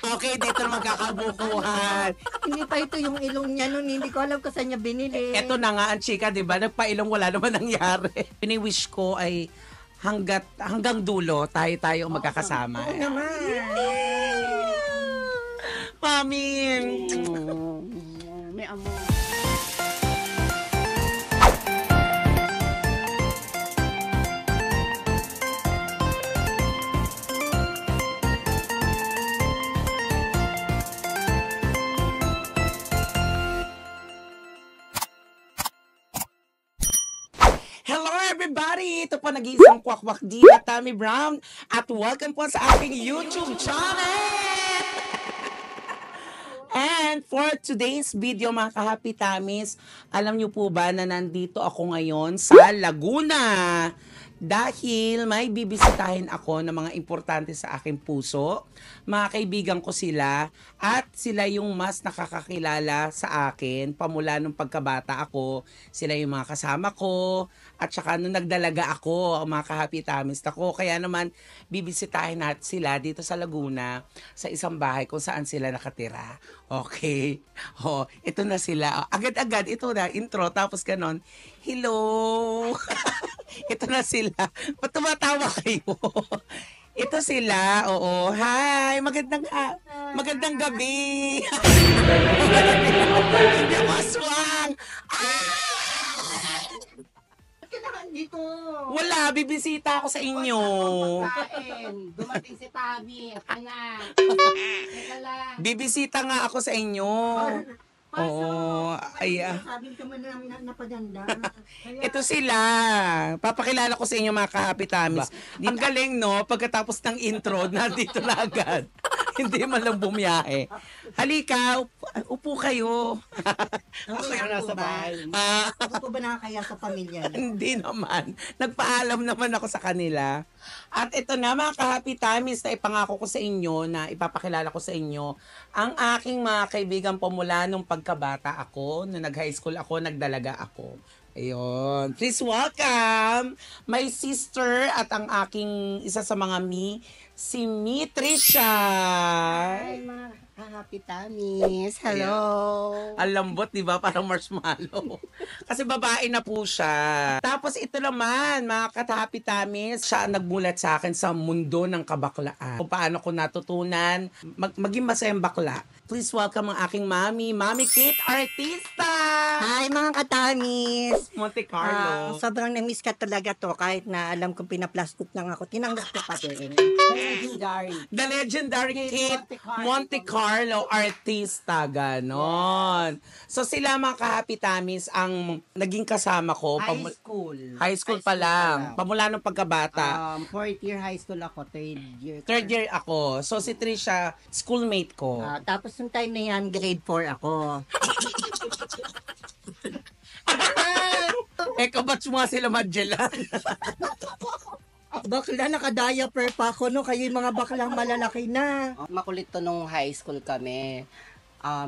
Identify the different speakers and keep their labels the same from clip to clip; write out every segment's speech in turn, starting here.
Speaker 1: Okay, dito na magkakabukuhan.
Speaker 2: Hindi pa ito yung ilong niya nun. Hindi ko alam kung saan niya binili.
Speaker 1: Ito na nga ang chika, di ba? Nagpailong wala naman nangyari. Pini-wish ko ay hanggang dulo, tayo ang magkakasama.
Speaker 2: Oo naman.
Speaker 1: Mami!
Speaker 2: May amor.
Speaker 1: Hello everybody! Ito po nag-iisang kwakwak di at Tammy Brown at welcome po sa aking YouTube channel! And for today's video mga ka-Happy Tamis, alam niyo po ba na nandito ako ngayon sa Laguna? Dahil may bibisitahin ako ng mga importante sa aking puso. Mga kaibigan ko sila at sila yung mas nakakakilala sa akin. Pamula nung pagkabata ako, sila yung mga kasama ko. At saka nung nagdalaga ako, mga ka-Happy Tamis ako. Kaya naman bibisitahin natin sila dito sa Laguna sa isang bahay kung saan sila nakatira. Okay. Oh, ito na sila. Agad-agad, ito na, intro. Tapos ganon, hello! Ito na sila. Ba't tumatawa kayo? Ito sila, oo. Hi! Magandang gabi! Aswang!
Speaker 2: Dito.
Speaker 1: Wala, bibisita ako sa inyo.
Speaker 2: Kain. Dumating si Tabi. Kaya. Teka lang.
Speaker 1: Bibisita nga ako sa inyo. Oo, ay,
Speaker 2: Sabi ka man namin na napaganda.
Speaker 1: ito sila. Papakilala ko sa inyo mga ka-Happy Tamis. Ang galing, no? Pagkatapos ng intro, nandito na agad. Hindi man lang bumiyahe. Halika, upo kayo.
Speaker 2: Ako yung nasa bahay. Ako ba nakakaya sa pamilya?
Speaker 1: Hindi naman. Nagpaalam naman ako sa kanila. At ito na mga ka-Happy Tamis na ipangako ko sa inyo, na ipapakilala ko sa inyo, ang aking mga kaibigan po mula nung pagkabata ako, nung nag-high school ako, nagdalaga ako. Ayun. Please welcome my sister at ang aking isa sa mga si Trisha.
Speaker 2: Hi mga Happy Tamis. Hello.
Speaker 1: Ang lambot, di ba? Parang marshmallow. Kasi babae na po siya. Tapos ito naman, mga ka-Happy Tamis, siya ang nagmulat sa akin sa mundo ng kabaklaan. Kung paano ko natutunan maging masayang bakla. Please welcome ang aking mami, Mami Kate Artista!
Speaker 2: Hi mga katamis.
Speaker 1: Monte Carlo.
Speaker 2: Sobrang na-miss ka talaga to kahit na alam kong pinaplastic lang ako. Tinanggap ko pa din. Legendary.
Speaker 1: The legendary Kate Monte Carlo Artista, ganon. So sila mga ka-Happy Tamis ang naging kasama ko. High school pa lang. Pamula nung pagkabata.
Speaker 2: Fourth year high school ako,
Speaker 1: Third year ako. So si Trisha, schoolmate ko.
Speaker 2: Tapos yung time na yan, grade 4 ako.
Speaker 1: Kabatch mo nga sila Magellan.
Speaker 2: Bakla, naka-diaper pa ako, no? Kayo yung mga baklang malalaki na.
Speaker 3: Makulit to nung high school kami.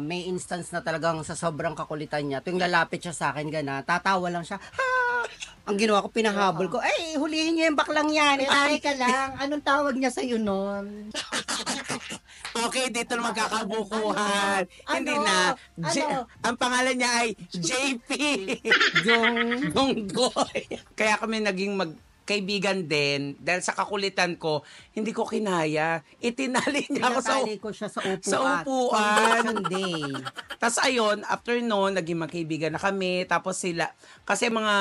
Speaker 3: May instance na talagang sa sobrang kakulitan niya, tuwing lalapit siya sa akin, tatawa lang siya, ha! Ang ginawa ko, pinahabol ko, ay, hulihin niyo yung baklang yan.
Speaker 2: Ay, ka lang. Anong tawag niya sa'yo nun?
Speaker 1: Okay, dito na magkakabukuhan. Hindi na. Ang pangalan niya ay JP. Gonggoy. Kaya kami naging kaibigan din dahil sa kakulitan ko, hindi ko kinaya. Itinali niya ako
Speaker 2: ko siya sa upuan.
Speaker 1: Sa upuan.
Speaker 2: Sunday.
Speaker 1: Tapos ayun, after noon, naging magkaibigan na kami. Tapos sila, kasi mga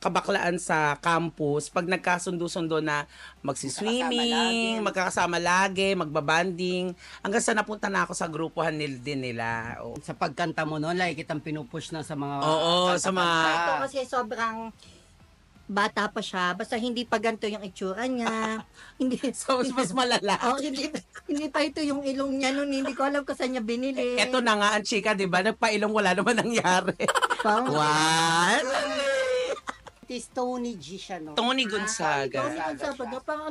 Speaker 1: kabaklaan sa campus, pag nagkasundo-sundo na magsiswimming, magkakasama lagi, magbabanding, hanggang sa napunta na ako sa grupuhan din nila. Oh.
Speaker 3: Sa pagkanta mo noon, like kitang pinupush na sa mga...
Speaker 1: Oo, sa mga...
Speaker 2: Ito kasi sobrang bata pa siya, basta hindi pa ganito yung itsura niya. Hindi.
Speaker 1: So, mas malala.
Speaker 2: Oh, hindi pa ito yung ilong niya nun. Hindi ko alam kung saan niya binili.
Speaker 1: Ito na nga ang chika, di ba? Nagpailong wala naman nangyari.
Speaker 3: What? Tis Tony G siya, no?
Speaker 1: Tony Gonzaga.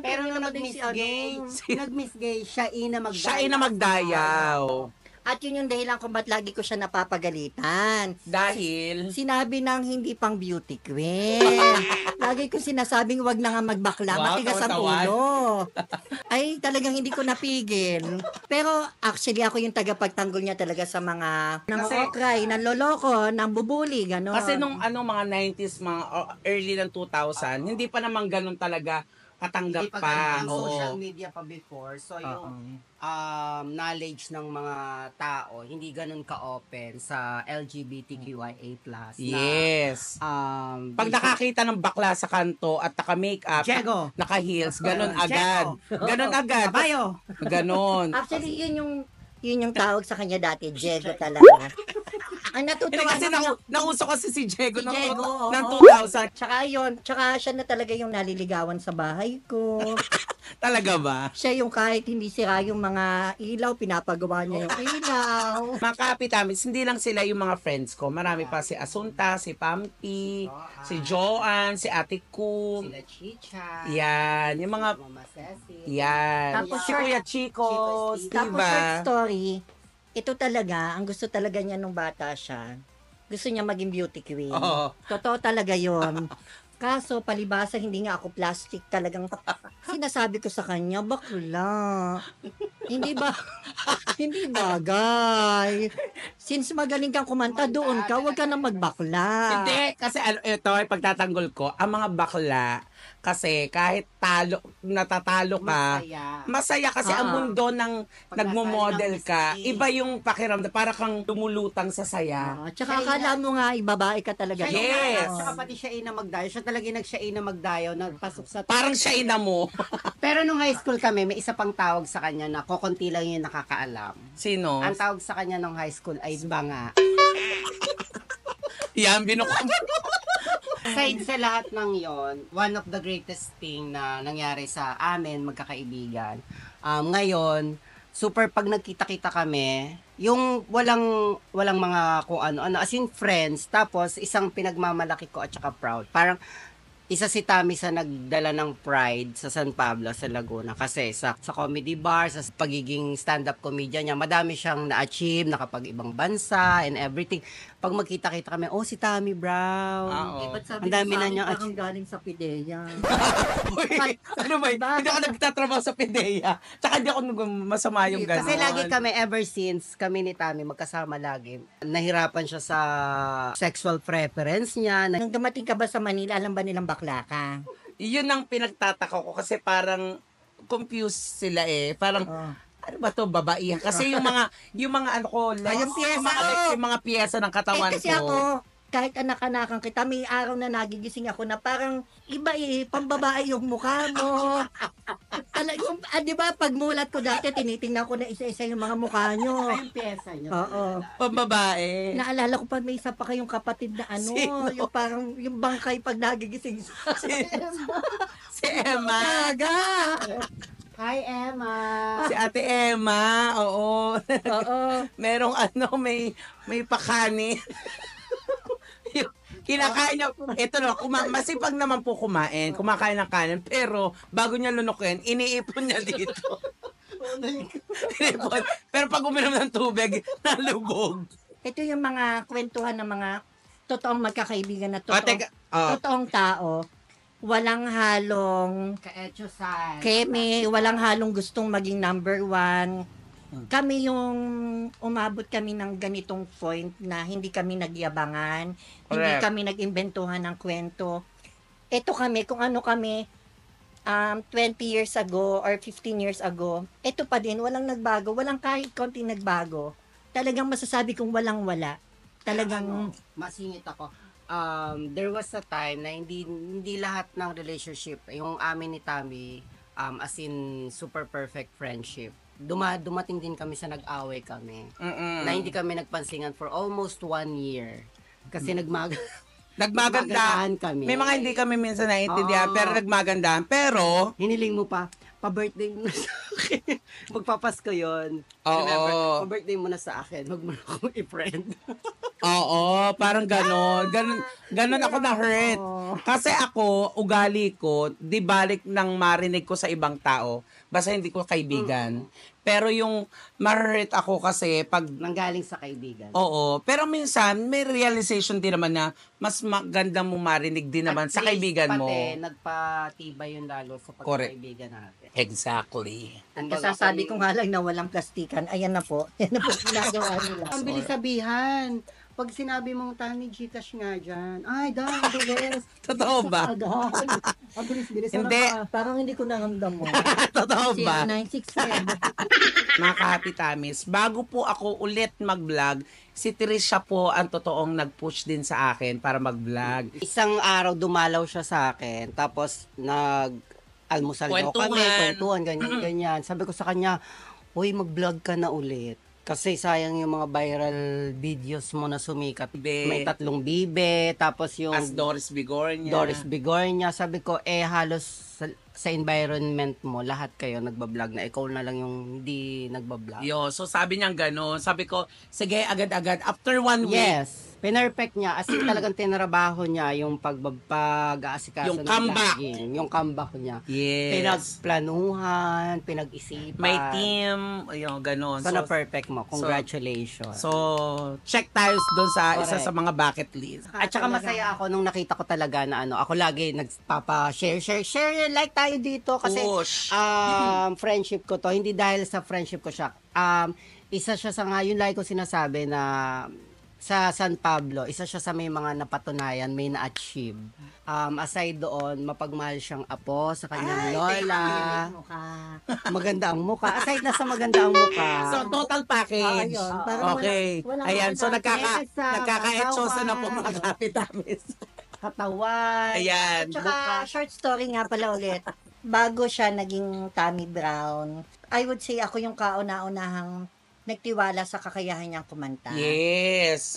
Speaker 3: Pero nung nag-miss gay, siya ina magdayaw.
Speaker 1: Siya ina magdayaw.
Speaker 2: At yun yung dahilan kung ba't lagi ko siya napapagalitan.
Speaker 1: Dahil,
Speaker 2: Sinabi ng hindi pang beauty queen. Lagi ko sinasabing wag na nga magbakla,
Speaker 1: Wow,
Speaker 2: matigas ang
Speaker 1: tawan-tawan.
Speaker 2: ulo. Ay, talagang hindi ko napigil. Pero actually ako yung tagapagtanggol niya talaga sa mga nang-okray, nang-loloko, nang-bubuli, gano'n.
Speaker 1: kasi nung mga 90s, mga early ng 2000, hindi pa naman ganun talaga katanggap
Speaker 3: Hindi
Speaker 1: pa.
Speaker 3: ang
Speaker 1: Oo.
Speaker 3: social media pa before. So, yung knowledge ng mga tao, hindi ganun ka-open sa LGBTQIA+.
Speaker 1: Yes.
Speaker 3: Na,
Speaker 1: Pag nakakita ng bakla sa kanto at naka-makeup,
Speaker 3: Diego.
Speaker 1: naka-heels, ganun
Speaker 3: Diego.
Speaker 1: agad. Ganun agad.
Speaker 3: Kabayo.
Speaker 1: Ganun.
Speaker 2: Actually, yun yung tawag sa kanya dati, Diego talaga. Ang
Speaker 1: Hindi
Speaker 2: natutuwa
Speaker 1: kasi
Speaker 2: naman
Speaker 1: nauso kasi si Diego
Speaker 2: Si
Speaker 1: ng,
Speaker 2: Diego, oo.
Speaker 1: ng 2000.
Speaker 2: Tsaka siya na talaga yung naliligawan sa bahay ko.
Speaker 1: Talaga ba?
Speaker 2: Siya yung kahit hindi sira yung mga ilaw, pinapagawa niya yung ilaw.
Speaker 1: Mga kapitamis, hindi lang sila yung mga friends ko. Marami pa si Asunta, si Pampi, si Joanne, si Ate Kum.
Speaker 3: Sila Chicha.
Speaker 1: Yan. Yung mga,
Speaker 3: Mama Ceci.
Speaker 1: yan.
Speaker 2: Tapos
Speaker 1: Si Kuya Chico,
Speaker 3: Chico,
Speaker 2: Tapos
Speaker 1: diba?
Speaker 2: short story, ito talaga, ang gusto talaga niya nung bata siya, gusto niya maging beauty queen.
Speaker 1: Oo.
Speaker 2: Totoo talaga yon. Kaso, palibasa, hindi nga ako plastic talagang sinasabi ko sa kanya, bakla. Hindi ba, hindi bagay. Since magaling kang kumanta, doon ka, huwag ka na magbakla.
Speaker 1: Hindi, kasi ito ay pagtatanggol ko, ang mga bakla, kasi kahit natatalo ka, masaya kasi ang mundo ng
Speaker 3: Pag
Speaker 1: nagmo-model
Speaker 3: nasali ng
Speaker 1: ka,
Speaker 3: Miss A.
Speaker 1: iba yung pakiramdam, para kang lumulutang sa saya.
Speaker 2: Tsaka akala mo nga, ibabae ka talaga.
Speaker 1: Yes.
Speaker 3: Saka pati siya ina magdayo. Siya talaga yung nag-siya ina magdayo. Nagpasok sa...
Speaker 1: Parang siya ina mo.
Speaker 3: Pero nung high school kami, may isa pang tawag sa kanya na kokonti lang yung nakakaalam.
Speaker 1: Sino?
Speaker 3: Ang tawag sa kanya nung high school ay banga.
Speaker 1: Yan, binukom.
Speaker 3: Aside sa lahat ng yon, one of the greatest thing na nangyari sa amin, magkakaibigan, ngayon, super pag nagkita-kita kami, yung walang mga kung ano, as in friends, tapos isang pinagmamalaki ko at saka proud. Parang isa si Tammy sa nagdala ng pride sa San Pablo, sa Laguna. Kasi sa comedy bar, sa pagiging stand-up comedian niya, madami siyang na-achieve, nakapag-ibang bansa, and everything. Pag magkita-kita kami, oh, si Tammy Brown.
Speaker 1: Oo.
Speaker 2: Ba't sabi
Speaker 3: Ang dami
Speaker 2: ko sa
Speaker 3: na
Speaker 2: akin,
Speaker 3: niyang
Speaker 2: parang galing sa Pidea.
Speaker 1: Uy, ano ba? Hindi ako nagtatrabaho sa PDEA. Tsaka hindi ako masama yung gano'n.
Speaker 3: Kasi lagi kami, ever since kami ni Tammy, magkasama lagi. Nahirapan siya sa sexual preference niya.
Speaker 2: Nung dumating ka ba sa Manila, alam ba nilang bakla ka?
Speaker 1: Yun ang pinagtataka ko kasi parang confused sila eh. Parang, ano ba to, babaihan? Kasi yung mga ano ko,
Speaker 2: yung piyesa.
Speaker 1: yung mga piyesa ng katawan
Speaker 2: Kasi
Speaker 1: ko.
Speaker 2: ako, kahit anak-anakan kita, may araw na nagigising ako na parang iba pambabae yung mukha mo. Talagang, di ba, pagmulat ko dati, tinitingnan ko na isa-isa yung mga mukha nyo.
Speaker 3: Yung pyesa niya.
Speaker 2: Oo.
Speaker 1: Pambabae.
Speaker 2: Naalala ko pa, may isa pa kayong kapatid na ano,
Speaker 1: Sino?
Speaker 2: yung parang, yung bangkay pag nagigising.
Speaker 1: Si Emma.
Speaker 2: Aga!
Speaker 3: Hi, Emma!
Speaker 1: Si Ate Emma. Oo.
Speaker 2: Oo.
Speaker 1: Merong may pakani. Yung kinakain niya, ito na, masipag naman po kumain, kumakain ng kanin, pero bago niya lunukin, iniipon niya dito. Iniipon. Pero pag uminom ng tubig, nalubog.
Speaker 2: Ito yung mga kwentuhan ng mga totoong magkakaibigan na
Speaker 1: Teka,
Speaker 2: totoong tao. Walang halong
Speaker 3: Ka-etchosan.
Speaker 2: keme, walang halong gustong maging number one. Kami yung umabot kami ng ganitong point na hindi kami nagyabangan, hindi
Speaker 1: Correct.
Speaker 2: kami nag-imbentuhan ng kwento. Ito kami, kung ano kami 20 years ago or 15 years ago, ito pa din, walang nagbago, walang kahit konting nagbago. Talagang masasabi kong walang-wala. Talagang,
Speaker 3: Masingit ako. There was a time na hindi lahat ng relationship, yung amin ni Tammy, as in super perfect friendship. Dumating din kami sa nag-away kami. Na hindi kami nagpansingan for almost 1 year. Kasi nagmagandahan kami.
Speaker 1: May mga hindi kami minsan naiintindihan,
Speaker 3: Oo.
Speaker 1: pero nagmagandahan. Pero,
Speaker 3: Hiniling mo pa, pa-birthday mo na sa akin. Magpapasko yun.
Speaker 1: Oo.
Speaker 3: Remember, pa-birthday mo na sa akin. Huwag mo na akong i-friend.
Speaker 1: oo, parang ganon. Ganon ako na-hurt. Kasi ako, ugali ko, di balik nang marinig ko sa ibang tao, basta hindi ko kaibigan. Pero yung ma-hurt ako kasi pag
Speaker 3: Nanggaling sa kaibigan.
Speaker 1: oo, pero minsan may realization din naman na mas maganda mo marinig din naman
Speaker 3: At
Speaker 1: sa
Speaker 3: least,
Speaker 1: kaibigan mo.
Speaker 3: pati, nagpatibay yun lalo sa
Speaker 1: Correct.
Speaker 3: pagkaibigan natin.
Speaker 1: Exactly.
Speaker 2: Kasasabi ko nga lang na walang plastikan. Ayan na po. Yan na po ginagawa nila.
Speaker 3: Ang bilis sabihan. Pag sinabi mong Tami, Gcash nga dyan. Ay, dahil bilis.
Speaker 1: Totoo ba?
Speaker 2: Agad. Ang bilis-bilis.
Speaker 1: Hindi.
Speaker 2: Parang hindi ko naramdam mo.
Speaker 1: Totoo ba?
Speaker 2: 967.
Speaker 1: Mga kapitamis, bago po ako ulit mag-vlog, si Trisha po ang totoong nag-push din sa akin para mag-vlog.
Speaker 3: Isang araw dumalaw siya sa akin. Tapos, almusal daw
Speaker 1: Kwentuhan.
Speaker 3: kami, kwentuhan, ganyan. Sabi ko sa kanya, uy, mag-vlog ka na ulit. Kasi sayang yung mga viral videos mo na sumikat.
Speaker 1: Be.
Speaker 3: May 3 bibe, tapos yung
Speaker 1: As Doris Bigornia.
Speaker 3: Doris Bigornia. Sabi ko, halos sa environment mo, lahat kayo nagbablog na. Ikaw na lang yung hindi nagbablog.
Speaker 1: Yo, so sabi niya gano'n. Sabi ko, sige, agad-agad. After 1 week,
Speaker 3: Yes. Pinerfect niya. As in talagang tinrabaho niya yung pag-aasikaso
Speaker 1: Yung
Speaker 3: ng
Speaker 1: comeback.
Speaker 3: vlogging. Yung comeback niya.
Speaker 1: yes.
Speaker 3: Pinagplanuhan, pinag-isipan.
Speaker 1: May team, ayun, gano'n.
Speaker 3: So, na-perfect mo. Congratulations.
Speaker 1: So, check tayo doon sa isa
Speaker 3: Correct.
Speaker 1: sa mga bucket list.
Speaker 3: At saka masaya ako nung nakita ko talaga na ako lagi nagpapa-share, like tayo dito kasi
Speaker 1: Push.
Speaker 3: friendship ko to, hindi dahil sa friendship ko siya. Isa siya sa nga, yun like ko sinasabi na sa San Pablo, isa siya sa may mga napatunayan, may na-achieve. Aside doon, mapagmahal siyang apo sa kanyang lola. Maganda ang muka. Aside na sa maganda ang muka.
Speaker 1: So, total package.
Speaker 2: Ayun, parang
Speaker 1: Okay.
Speaker 2: wala
Speaker 1: Ayan, so
Speaker 3: Yes,
Speaker 1: nagkaka-etsosa na po
Speaker 3: katawan.
Speaker 1: mga kapitamis.
Speaker 3: Katawan.
Speaker 1: Ayan.
Speaker 2: Tsaka, short story nga pala ulit. Bago siya naging Tammy Brown, I would say ako yung kauna-unahang nagtiwala sa kakayahan niyang kumanta.
Speaker 1: Yes.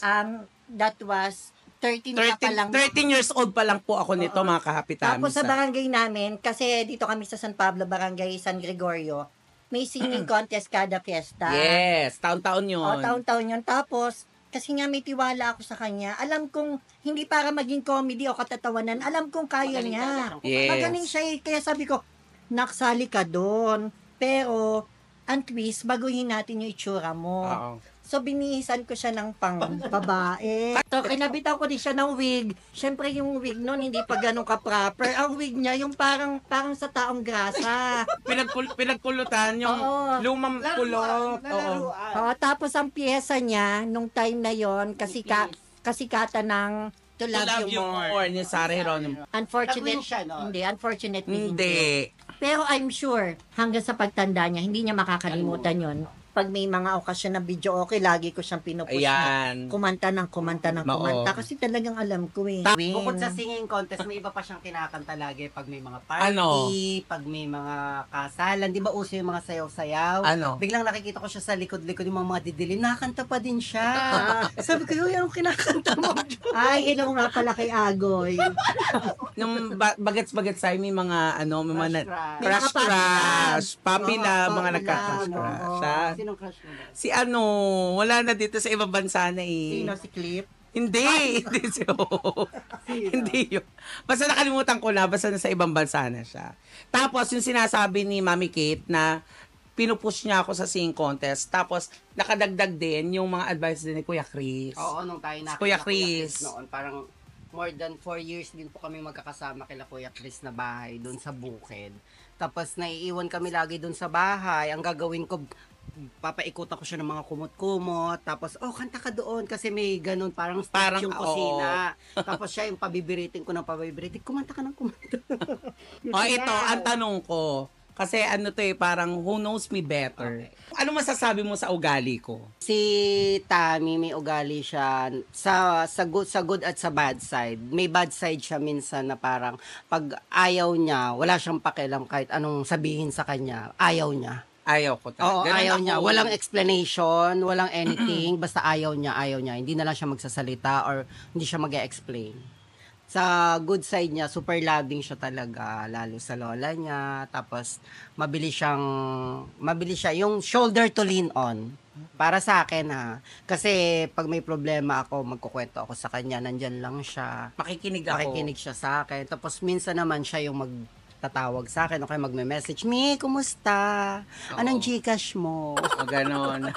Speaker 2: That was 13 ka pa lang.
Speaker 1: 13 years old pa lang po ako nito,
Speaker 2: Oo.
Speaker 1: mga kahapitamis.
Speaker 2: Tapos sa barangay namin, kasi dito kami sa San Pablo, barangay San Gregorio, may singing contest kada fiesta.
Speaker 1: Yes, taon-taon yun.
Speaker 2: O, taon-taon yun. Tapos, kasi nga may tiwala ako sa kanya, alam kong hindi para maging comedy o katatawanan, alam kong kaya
Speaker 3: Magaling
Speaker 2: niya.
Speaker 3: talaga.
Speaker 1: Yes.
Speaker 2: Magaling siya eh. Kaya sabi ko, naksali ka doon. Pero, ang twist, baguhin natin yung itsura mo.
Speaker 1: Oo.
Speaker 2: So, binihisan ko siya ng pang babae. So, kinabitan ko din siya ng wig. Siyempre, yung wig nun, hindi pa ganun ka-proper. Ang wig niya, yung parang sa taong grasa.
Speaker 1: Pinagpulutan yung
Speaker 2: Oo.
Speaker 1: lumang kulot. Oo.
Speaker 2: Oo, tapos ang pyesa niya, nung time na yon kasikata ng To
Speaker 1: To
Speaker 2: Love, You More.
Speaker 1: ni Sarah Geronimo.
Speaker 2: Unfortunate,
Speaker 3: Nag-win siya, no?
Speaker 2: unfortunately.
Speaker 1: Hindi.
Speaker 2: Pero I'm sure, hanggang sa pagtanda niya, hindi niya makakalimutan yon. Pag may mga okasyon na video okay, lagi ko siyang pinupush na
Speaker 1: Ayan.
Speaker 2: kumanta ng kumanta.
Speaker 1: Oo.
Speaker 2: Kasi talagang alam ko eh.
Speaker 3: Bukod sa singing contest, may iba pa siyang kinakanta lagi pag may mga party,
Speaker 1: Ano?
Speaker 3: pag may mga kasalan. Di ba uso yung mga sayaw-sayaw?
Speaker 1: Ano?
Speaker 3: Biglang nakikita ko siya sa likod-likod yung mga didilim. Nakakanta pa din siya. Sabi ko, yun, anong kinakanta mo?
Speaker 2: Ay, hello nga pala kay Agoy.
Speaker 1: Yung bagets-bagets ay may mga may mga
Speaker 3: Crush
Speaker 1: crush crush, puppy
Speaker 2: Oo,
Speaker 1: love, mga
Speaker 2: puppy
Speaker 1: nagka-crush
Speaker 2: love,
Speaker 1: crush.
Speaker 2: oo.
Speaker 1: Ah.
Speaker 3: Sinong crush mo ba?
Speaker 1: Si wala na dito sa ibang bansa na eh.
Speaker 2: Sino si Clip?
Speaker 1: Hindi, hindi siya. Hindi yun. Basta nakalimutan ko na, basta nasa ibang bansa na siya. Tapos, yung sinasabi ni Mami Kate na pinupush niya ako sa singing contest. Tapos, nakadagdag din yung mga advice din ni Kuya Chris.
Speaker 3: Oo, nung tayo nakita
Speaker 1: Kuya Chris.
Speaker 3: noon, parang more than 4 years din po kami magkakasama kila Kuya Chris na bahay doon sa bukid. Tapos naiiwan kami lagi doon sa bahay. Ang gagawin ko, papaikutan ko siya ng mga kumot-kumot. Tapos, kanta ka doon kasi may ganun, parang
Speaker 1: Parang,
Speaker 3: yung kusina. Tapos siya yung pabibiritin ko ng pabibiritin. Kumanta ka ng kumanta.
Speaker 1: Ito, ang tanong ko. Kasi to parang who knows me better.
Speaker 3: Okay.
Speaker 1: Ano masasabi mo sa ugali ko?
Speaker 3: Si Tammy, may ugali siya sa good at sa bad side. May bad side siya minsan na parang pag ayaw niya, wala siyang pakialam kahit anong sabihin sa kanya. Ayaw niya.
Speaker 1: Ayaw ko
Speaker 3: Oo,
Speaker 1: Ganun
Speaker 3: ayaw
Speaker 1: ako.
Speaker 3: niya. Walang explanation, walang anything. Basta ayaw niya. Hindi na lang siya magsasalita or hindi siya mag-explain. Sa good side niya, super loving siya talaga, lalo sa lola niya. Tapos, mabilis siya, yung shoulder to lean on. Para sa akin ha. Kasi, pag may problema ako, magkukwento ako sa kanya, nandyan lang siya.
Speaker 1: Makikinig ako.
Speaker 3: Makikinig siya sa akin. Tapos, minsan naman siya yung tatawag sa akin o kaya magme-message, Mi, kumusta? Anong
Speaker 1: Oo.
Speaker 3: Gcash mo?
Speaker 1: O ganon.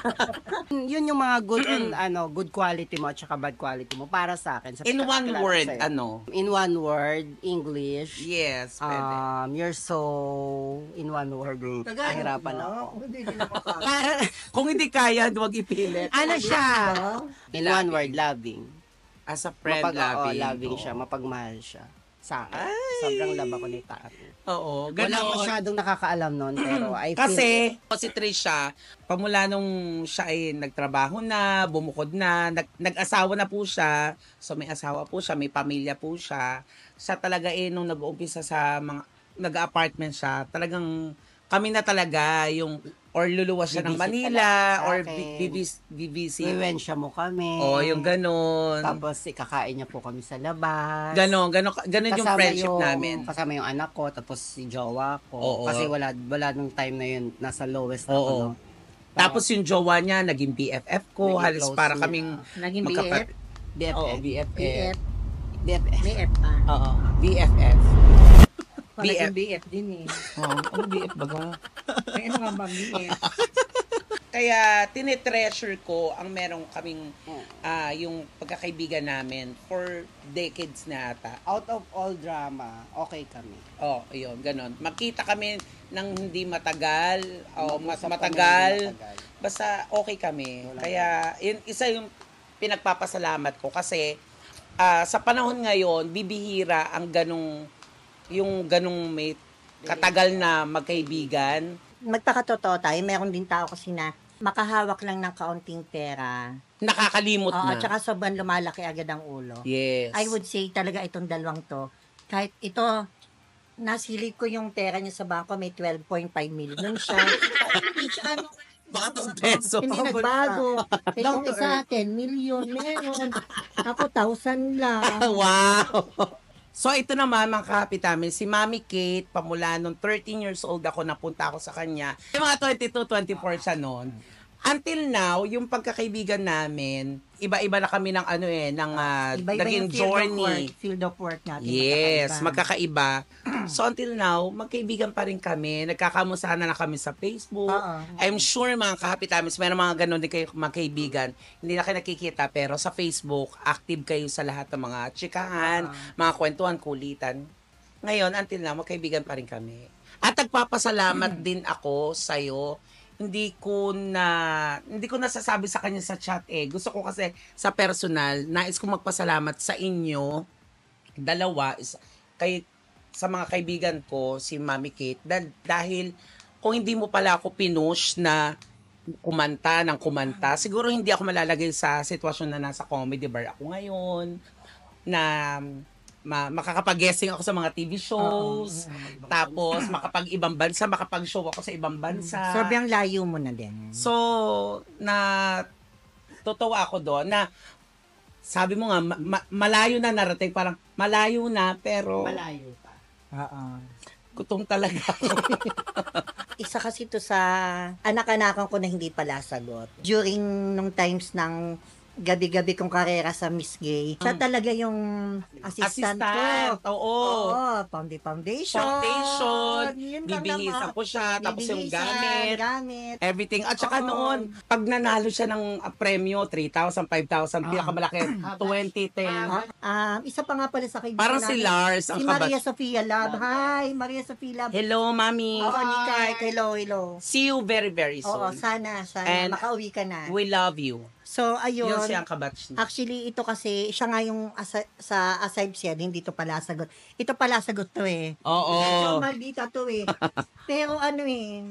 Speaker 3: Yun yung mga good and good quality mo at saka bad quality mo para sa akin. Sa
Speaker 1: In one
Speaker 3: pagkakilala
Speaker 1: word,
Speaker 3: sa'yo.
Speaker 1: ano?
Speaker 3: In one word, English.
Speaker 1: Yes, pwede.
Speaker 3: You're so in one word. Nahirapan ako.
Speaker 2: Hindi na
Speaker 1: Kung hindi kaya, huwag ipilit.
Speaker 3: Ano siya? In one word, loving.
Speaker 1: As a friend, loving.
Speaker 3: Loving
Speaker 1: Oo.
Speaker 3: siya, mapagmahal siya. Sa akin.
Speaker 1: Ay.
Speaker 3: Sobrang laba ko ni Tati.
Speaker 1: Oo,
Speaker 3: Wala
Speaker 1: ganon.
Speaker 3: masyadong nakakaalam nun, pero I feel...
Speaker 1: Kasi, si Trisha, pamula nung siya ay nagtrabaho na, bumukod na, nag-asawa na po siya. So, may asawa po siya, may pamilya po siya. Siya talaga nung nag-uumpisa sa mga, nag-apartment siya, talagang kami na talaga yung, or luluwas siya ng
Speaker 3: Bibisit
Speaker 1: Manila,
Speaker 3: talaga sa
Speaker 1: or
Speaker 3: akin.
Speaker 1: bibisit.
Speaker 3: Iwensya mo kami.
Speaker 1: Yung ganon.
Speaker 3: Tapos ikakain niya po kami sa labas.
Speaker 1: Ganon yung friendship namin.
Speaker 3: Kasama yung anak ko, tapos si jowa ko.
Speaker 1: Oo.
Speaker 3: Kasi wala nung time na yun, nasa lowest
Speaker 1: Oo.
Speaker 3: ako. No?
Speaker 1: Tapos yung jowa niya, naging BFF ko.
Speaker 3: Naging
Speaker 1: Halos
Speaker 3: close
Speaker 1: para
Speaker 3: niya.
Speaker 1: kaming
Speaker 2: Naging
Speaker 1: magkapat-
Speaker 3: BFF.
Speaker 1: Oo, BFF.
Speaker 2: BF.
Speaker 3: BFF.
Speaker 2: BF pa.
Speaker 1: Oo, BFF.
Speaker 2: Naging BF din eh.
Speaker 1: Ano BF baga?
Speaker 2: Ay, ano nga ba BF?
Speaker 1: Kaya tinetreasure ko ang merong kaming yung pagkakaibigan namin for decades na ata.
Speaker 3: Out of all drama, okay kami.
Speaker 1: Yun, ganon. Makita kami ng hindi matagal,
Speaker 3: Mag-usap kami
Speaker 1: matagal.
Speaker 3: ng matagal.
Speaker 1: Basta okay kami.
Speaker 3: Wala.
Speaker 1: Kaya yun, isa yung pinagpapasalamat ko kasi sa panahon ngayon, bibihira ang ganong may katagal na magkaibigan.
Speaker 2: Magpakatotoo tayo, meron din tao kasi na makahawak lang ng kaunting pera.
Speaker 1: Nakakalimot
Speaker 2: Oo,
Speaker 1: na.
Speaker 2: at saka sobrang lumalaki agad ang ulo.
Speaker 1: Yes.
Speaker 2: I would say talaga itong dalawang to, kahit ito, nasilip ko yung pera niya sa bangko, may 12.5 million siya. Ano,
Speaker 1: Baka 2 peso.
Speaker 2: hindi nagbago. Itong isa, 10 million meron. Ako, 1,000 lang.
Speaker 1: Wow! So, ito naman, mga kapitamin, si Mami Kate, pamula nung 13 years old ako, napunta ako sa kanya. Yung mga 22, 24 siya noon. Until now, yung pagkakaibigan namin, iba-iba na kami ng
Speaker 2: Iba-iba
Speaker 1: naging
Speaker 2: yung
Speaker 1: journey.
Speaker 2: field of work natin.
Speaker 1: Yes,
Speaker 2: magkakaiba.
Speaker 1: magkakaiba. So, until now, magkaibigan pa rin kami. Nagkakamustahan na kami sa Facebook.
Speaker 2: Oo.
Speaker 1: I'm sure mga kahapitamis, meron mga ganun din kayo mga kaibigan. Hindi na kayo nakikita, pero sa Facebook, active kayo sa lahat ng mga chikahan, mga kwentuhan, kulitan. Ngayon, until now, magkaibigan pa rin kami. At nagpapasalamat din ako sa'yo. Hindi ko nasasabi sa kanya sa chat eh. Gusto ko kasi sa personal, nais ko magpasalamat sa inyo, dalawa, sa mga kaibigan ko, si Mami Kate, dahil kung hindi mo pala ako pinush na kumanta, siguro hindi ako malalagay sa sitwasyon na nasa comedy bar ako ngayon, na makakapag-guesting ako sa mga TV shows, tapos makapag-ibang bansa, makapag-show ako sa ibang bansa.
Speaker 2: Sobrang layo mo na din.
Speaker 1: So, totoo ako doon na sabi mo nga, malayo na narating, parang malayo na, pero
Speaker 3: Malayo pa.
Speaker 2: Oo.
Speaker 1: gutom talaga ako.
Speaker 2: Isa kasi to sa anak-anakan ko na hindi pala sagot. During nung times ng gabi-gabi kong karera sa Miss Gay, siya talaga yung assistant ko.
Speaker 1: Oo.
Speaker 2: Oo, foundation. Yun lang
Speaker 1: Bibihisa
Speaker 2: naman.
Speaker 1: ko siya, tapos yung
Speaker 2: Bibihisan,
Speaker 1: gamit. Everything. At saka
Speaker 2: Oo.
Speaker 1: noon, pag nanalo siya ng premyo, 3,000, 5,000, pinakamalaki, 20, 10.
Speaker 2: Isa pa nga pala sa kaibigan
Speaker 1: Parang si
Speaker 2: namin,
Speaker 1: Lars ang
Speaker 2: si
Speaker 1: kabat.
Speaker 2: Maria Sofia Lab. Hi, Maria Sofia Lab.
Speaker 1: Hello, Mami.
Speaker 2: Oo, Nika. Hello.
Speaker 1: See you very, very
Speaker 2: Oo,
Speaker 1: soon.
Speaker 2: sana
Speaker 1: And
Speaker 2: makauwi ka na.
Speaker 1: We love you.
Speaker 2: So, ayun.
Speaker 1: Yun siya ang kabatch niya.
Speaker 2: Actually, ito kasi, siya nga yung sa aside siya, hindi to pala sagot. Ito pala sagot to eh.
Speaker 1: Oo.
Speaker 2: So, maldita to eh. Pero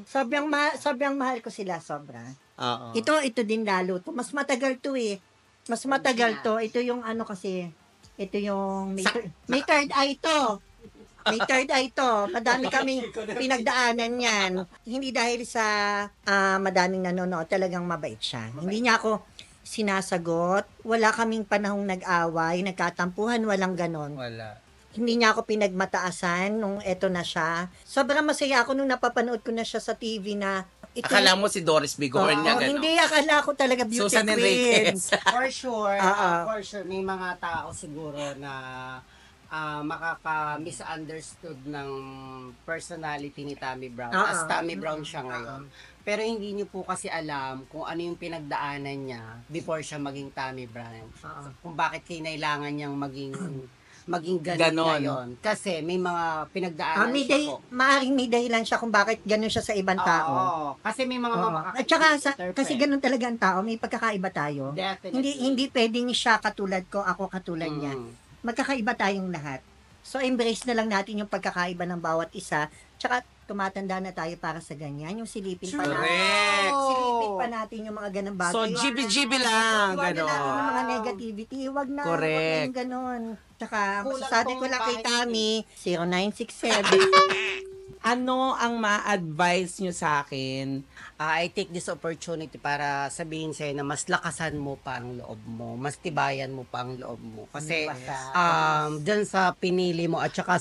Speaker 2: sobrang mahal ko sila, sobra.
Speaker 1: Oo.
Speaker 2: Ito din lalo to. Mas matagal to eh. Mas matagal to. Ito yung kasi, ito yung, may third eye to. May third eye to. Madami kaming pinagdaanan yan. Hindi dahil sa madaming nanonood, talagang mabait siya. Hindi niya ako sinasagot. Wala kaming panahong nag-away, nagkatampuhan, walang ganon.
Speaker 1: Wala.
Speaker 2: Hindi niya ako pinagmataasan nung eto na siya. Sobrang masaya ako nung napapanood ko na siya sa TV na ito.
Speaker 1: Akala mo si Doris Bigornia, gano'n?
Speaker 2: Hindi, akala ko talaga beauty
Speaker 1: Susan
Speaker 2: queen.
Speaker 1: Enriquez.
Speaker 3: For sure,
Speaker 2: Oo.
Speaker 3: for sure, may mga tao siguro na makaka-misunderstood ng personality ni Tammy Brown.
Speaker 2: Oo.
Speaker 3: As Tammy Brown siya ngayon. Pero hindi niyo po kasi alam kung ano yung pinagdaanan niya before siya maging Tammy Brown.
Speaker 2: Oo.
Speaker 3: Kung bakit kailangan niyang maging ganun
Speaker 1: Ganon.
Speaker 3: ngayon. Kasi may mga pinagdaanan siya po.
Speaker 2: Maaring may dahilan siya kung bakit ganun siya sa ibang tao.
Speaker 3: Oo. Kasi may mga
Speaker 2: Oo. At saka, kasi ganun talaga ang tao, may pagkakaiba tayo.
Speaker 3: Definitely.
Speaker 2: Hindi pwedeng siya katulad ko, ako katulad niya.
Speaker 3: Mm.
Speaker 2: Magkakaiba tayong lahat. So, embrace na lang natin yung pagkakaiba ng bawat isa. Tsaka, tumatanda na tayo para sa ganyan. Yung silipin pa natin.
Speaker 1: Correct.
Speaker 2: Silipin pa natin yung mga ganang bagay.
Speaker 1: So, GB-GB lang.
Speaker 2: Huwag na natin yung
Speaker 1: Ganon.
Speaker 2: mga negativity. Huwag na.
Speaker 1: Correct.
Speaker 2: Huwag na yung ganon. Tsaka,
Speaker 3: Kulang
Speaker 2: masasabi ko
Speaker 3: tong
Speaker 2: lang kay
Speaker 3: kahit-
Speaker 2: Tammy, 0967.
Speaker 1: Ano ang ma-advise nyo sa akin?
Speaker 3: I take this opportunity para sabihin sa'yo na mas lakasan mo pa ang loob mo, mas tibayan mo pa ang loob mo. Kasi dyan sa pinili mo at saka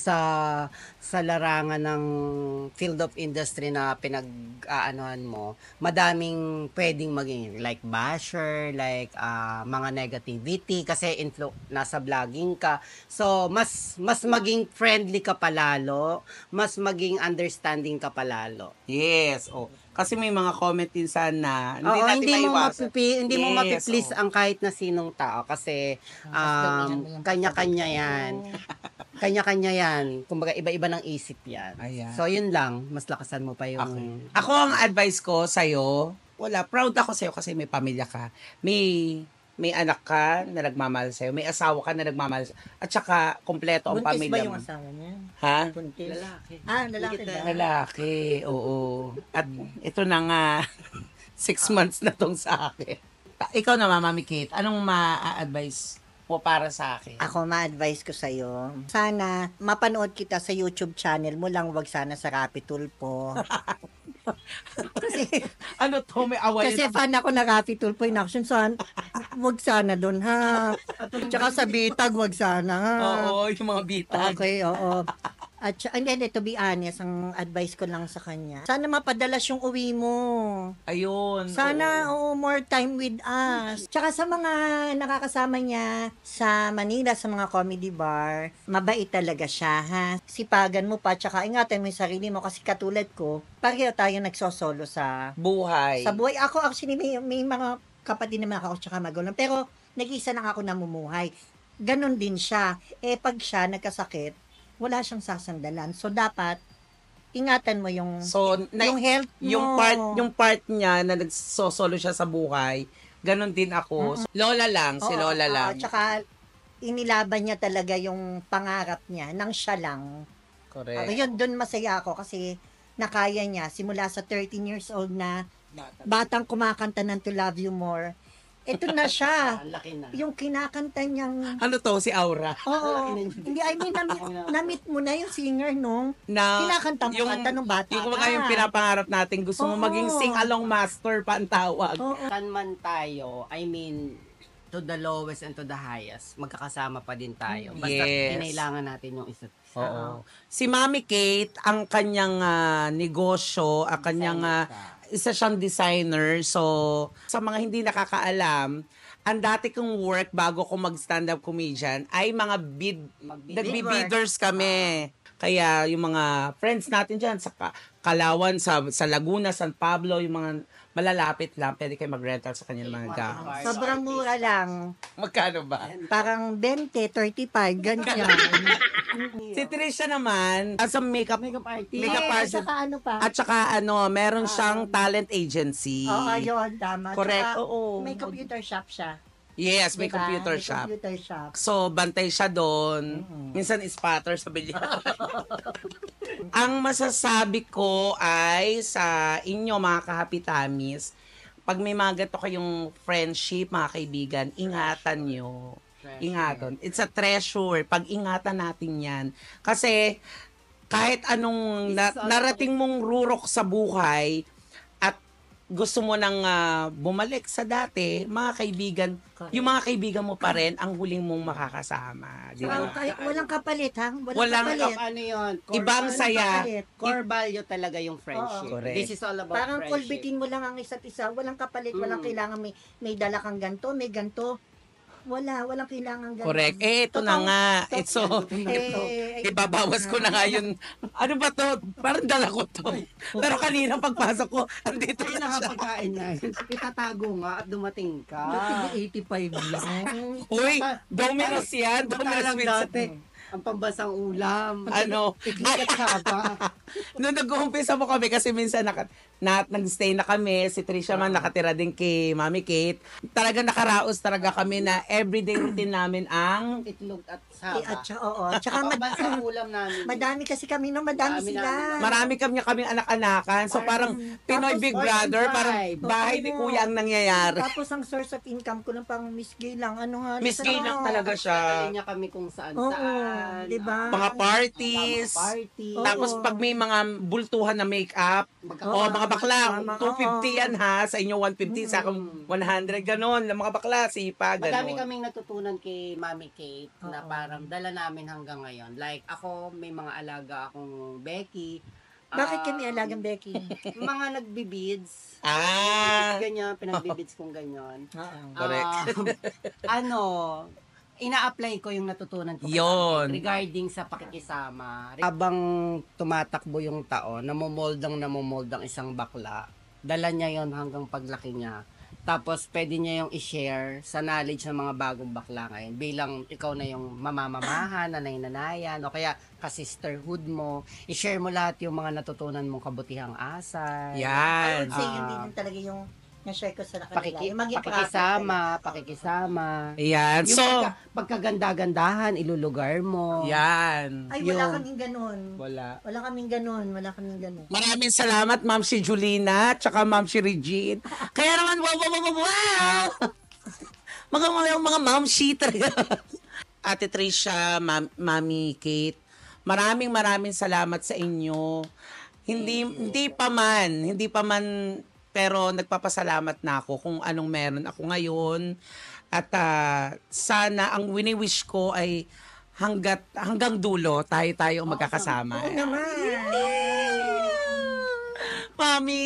Speaker 3: sa larangan ng field of industry na pinag-aanohan mo, madaming pwedeng maging like basher, like mga negativity kasi nasa vlogging ka. So mas maging friendly ka palalo, mas maging understanding ka palalo.
Speaker 1: Yes. Oh. Kasi may mga comment minsan na hindi
Speaker 3: Oo,
Speaker 1: natin maiwasan.
Speaker 3: hindi mo
Speaker 1: Yes,
Speaker 3: mapiplease
Speaker 1: oo.
Speaker 3: ang kahit na sinong tao kasi kanya-kanya yan. Kanya-kanya yan. Kumbaga iba-iba ng isip yan.
Speaker 1: Ayan.
Speaker 3: So yun lang, mas lakasan mo pa yung
Speaker 1: Okay. Ako ang advice ko sa'yo, wala, proud ako sa'yo kasi may pamilya ka. May anak ka na nagmamahal sa'yo. May asawa ka na nagmamahal sa'yo. At saka, kompleto ang
Speaker 2: Buntis ba
Speaker 1: pamilya
Speaker 2: yung
Speaker 1: mo.
Speaker 2: asawa niya?
Speaker 1: Ha?
Speaker 2: Buntis.
Speaker 3: lalaki.
Speaker 2: Lalaki ba?
Speaker 1: Lalaki, oo. At ito na nga, 6 months na tong sa akin. Ikaw na, Mami Kate, anong ma-advise mo para sa akin?
Speaker 2: Ako, ma-advise ko sa'yo, sana mapanood kita sa YouTube channel mo lang, wag sana sa Rappi Tulpo. kasi,
Speaker 1: Ano to, may away
Speaker 2: kasi fan ako na Rappi Tulpo in action. Wag sana doon, ha? Tsaka sa Bitag, wag sana, ha?
Speaker 1: Oo, yung mga bitag.
Speaker 2: Okay, oo. At hindi, to be honest, ang advice ko lang sa kanya, sana mapadalas yung uwi mo.
Speaker 1: Ayun.
Speaker 2: Sana,
Speaker 1: oo.
Speaker 2: more time with us. Tsaka sa mga nakakasama niya sa Manila, sa mga comedy bar, mabait talaga siya, ha? Sipagan mo pa, tsaka ingatan mo yung sarili mo kasi katulad ko, pareho tayo nagsosolo sa
Speaker 1: Buhay.
Speaker 2: buhay. Ako, actually, may mga kapatid naman ako, tsaka magulang, pero nag-isa lang ako namumuhay. Ganon din siya. Pag siya nagkasakit, wala siyang sasandalan. So, dapat, ingatan mo yung
Speaker 1: So,
Speaker 2: yung health mo.
Speaker 1: yung part niya na nagsosolo siya sa buhay, ganun din ako. Lola lang, si
Speaker 2: Oo,
Speaker 1: Lola lang.
Speaker 2: Tsaka, inilaban niya talaga yung pangarap niya nang siya lang.
Speaker 1: Correct.
Speaker 2: Yun, doon masaya ako kasi nakaya niya simula sa 13 years old na batang kumakanta ng To Love You More. Ito na siya.
Speaker 3: Laki na.
Speaker 2: Yung kinakanta niyang
Speaker 1: Ano to, si Aura?
Speaker 2: Oo. Hindi, I mean, na-meet mo na yung singer, no?
Speaker 1: Na,
Speaker 2: Kinakanta mo kanta nung bata
Speaker 1: yung
Speaker 2: ka.
Speaker 1: mga yung pinapangarap natin, gusto mo
Speaker 2: Oo.
Speaker 1: maging sing-along master pa ang tawag.
Speaker 2: Oo.
Speaker 3: Saan man tayo, I mean, to the lowest and to the highest, magkakasama pa din tayo. Basta
Speaker 1: Yes.
Speaker 3: kinailangan natin yung isa't isa.
Speaker 1: Oo. Si Mami Kate, ang kanyang negosyo, ang kanyang isa siyang designer. So, sa mga hindi nakakaalam, ang dati kong work bago ko mag-stand-up comedian ay mga nagbi-bidders kami. Kaya yung mga friends natin dyan sa Kalawan, sa Laguna, San Pablo, yung mga malalapit lang, pwede kayo mag-rental sa kanilang mga gamit.
Speaker 2: Sobrang mura lang.
Speaker 1: Magkano ba?
Speaker 2: Parang 20, 35, ganyan.
Speaker 1: Si Trisha naman, as a makeup artist. Makeup artist.
Speaker 2: Saka ano pa?
Speaker 1: At saka meron siyang talent agency.
Speaker 2: Oo, yun, tama.
Speaker 1: Correct,
Speaker 2: Tsaka,
Speaker 1: oo.
Speaker 2: may computer shop siya.
Speaker 1: Yes, may
Speaker 2: Diba?
Speaker 1: computer
Speaker 2: May
Speaker 1: shop.
Speaker 2: computer shop.
Speaker 1: So, bantay siya doon. Minsan spatter sa bilya. Ang masasabi ko ay sa inyo mga kahapitamis, pag may mga gato kayong friendship, mga kaibigan, ingatan nyo. Ingatan. It's a treasure. Pag-ingatan natin yan. Kasi, kahit anong narating mong rurok sa buhay, at gusto mo nang bumalik sa dati, mga kaibigan, yung mga kaibigan mo pa rin, ang huling mong makakasama. Di ba?
Speaker 2: Walang kapalit, ha?
Speaker 1: Walang
Speaker 2: kapalit.
Speaker 3: Ano yun?
Speaker 1: Ibang saya.
Speaker 3: Core value talaga yung friendship.
Speaker 1: Oo. Correct.
Speaker 3: This is all about
Speaker 2: Parang
Speaker 3: friendship.
Speaker 2: kulbitin mo lang ang isa't isa. Walang kapalit, walang kailangan may dala kang ganto, may ganto. walang kailangan ganun.
Speaker 1: Correct. Ito na
Speaker 2: Totoo.
Speaker 1: nga. So, ibabawas ko na nga yun. Ano ba to? Parang dala ko to. Pero kanina pagpasok ko, andito
Speaker 3: Ay,
Speaker 1: na siya.
Speaker 3: nakapagkain na. Itatago nga at dumating ka.
Speaker 2: Dati 85 lang.
Speaker 1: Uy, Domino's yan. Domino's
Speaker 3: Matalang
Speaker 1: pizza.
Speaker 3: dati. Ang pambasang ulam.
Speaker 1: Ano?
Speaker 3: Ikli at saba.
Speaker 1: Nung nag-uumpisa mo kami, kasi minsan nag-stay na kami, si Trisha man nakatira din kay Mami Kate. Talagang nakaraos talaga kami na everyday routine namin ang
Speaker 3: Itlog at saba.
Speaker 2: Oo. Tsaka
Speaker 3: Ang pambasang ulam namin.
Speaker 2: madami kasi kami, no? Madami
Speaker 3: Dami
Speaker 2: sila.
Speaker 3: namin.
Speaker 1: marami kaming anak-anakan. So parang Pinoy
Speaker 2: Tapos,
Speaker 1: Big
Speaker 3: all
Speaker 1: Brother,
Speaker 3: in
Speaker 1: parang
Speaker 3: five.
Speaker 1: bahay ni Kuya ang nangyayari.
Speaker 2: Tapos ang source of income ko lang pang Miss Gay lang. Ano nga?
Speaker 1: Miss Gay lang talaga siya.
Speaker 3: Dadalhin niya kami kung saan-saan.
Speaker 2: Oo, di ba?
Speaker 1: Mga parties.
Speaker 3: Party.
Speaker 2: Oo.
Speaker 1: Tapos pag may mga bultuhan na makeup,
Speaker 2: Oo.
Speaker 1: mga bakla,
Speaker 2: Tama.
Speaker 1: 250 yan ha, sa inyo 150, sa akin 100, ganon. Mga bakla, sipa,
Speaker 3: Madami
Speaker 1: ganon.
Speaker 3: kaming natutunan kay Mami Kate na
Speaker 2: Oo.
Speaker 3: parang dala namin hanggang ngayon. Like ako, may mga alaga akong Becky.
Speaker 2: Bakit kami alagang Becky?
Speaker 3: Mga nagbibids.
Speaker 1: Ah,
Speaker 3: Ganyan, pinagbibids kong ganyan.
Speaker 2: Oo.
Speaker 1: Correct.
Speaker 3: Ano, ina-apply ko yung natutunan ko. kay
Speaker 1: Yon.
Speaker 3: Mami Kate regarding sa pakikisama. Habang tumatakbo yung taon, namomold ang isang bakla. Dala niya yon hanggang paglaki niya. Tapos, pwede niya yung i-share sa knowledge ng mga bagong bakla ngayon. Bilang ikaw na yung mamamamahan, nanay-nanayan, o kaya ka-sisterhood mo. I-share mo lahat yung mga natutunan mong kabutihang asay.
Speaker 2: I
Speaker 1: yan.
Speaker 2: would say yun din talaga yung na-share ko sa kanila. Yung maging
Speaker 3: pakikisama.
Speaker 1: Yan.
Speaker 3: Yung
Speaker 1: So,
Speaker 3: pagkaganda-gandahan, ilulugar mo.
Speaker 1: yan.
Speaker 2: Ay, wala
Speaker 3: Yung-
Speaker 2: kaming ganun.
Speaker 1: Wala.
Speaker 2: Wala kaming ganun.
Speaker 1: Maraming salamat, Ma'am si Julina, tsaka Ma'am si Regine. Kaya naman, wow! Mga Ma'am si talaga. Ate Tricia, Mami Kate, maraming salamat sa inyo. Hindi pa man, pero nagpapasalamat na ako kung anong meron ako ngayon. At sana ang wini-wish ko ay hanggang dulo tayo ang magkakasama.
Speaker 2: Oo naman.
Speaker 1: Mami.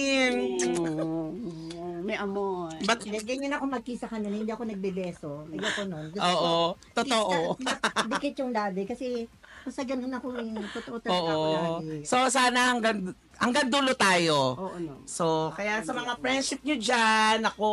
Speaker 3: May amor.
Speaker 1: But,
Speaker 2: Ganyan ako magkisa kanina, hindi ako nagbebeso. Ayoko nun. Gusto ko,
Speaker 1: oo, totoo.
Speaker 2: dikit yung labi kasi basta ganun ako eh. Totoo talaga ako
Speaker 1: Oo.
Speaker 2: lagi.
Speaker 1: So, sana hanggang dulo tayo.
Speaker 3: Oo, no.
Speaker 1: So, kaya sa mga friendship nyo dyan, ako,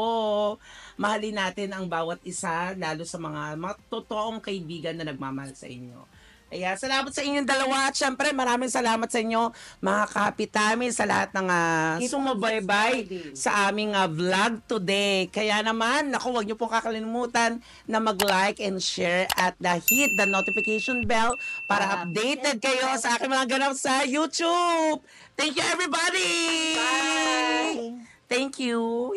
Speaker 1: mahalin natin ang bawat isa, lalo sa mga totoong kaibigan na nagmamahal sa inyo. Kaya, salamat sa inyong dalawa. At syempre, maraming salamat sa inyo, mga kapitamin, sa lahat ng
Speaker 3: Keep on
Speaker 1: sumubaybay
Speaker 3: subscribing.
Speaker 1: sa aming vlog today. Kaya naman, naku, huwag nyo pong kakalimutan na mag-like and share at hit the notification bell para updated kayo sa aking mga ganap sa YouTube. Thank you, everybody!
Speaker 2: Bye!
Speaker 1: Thank you.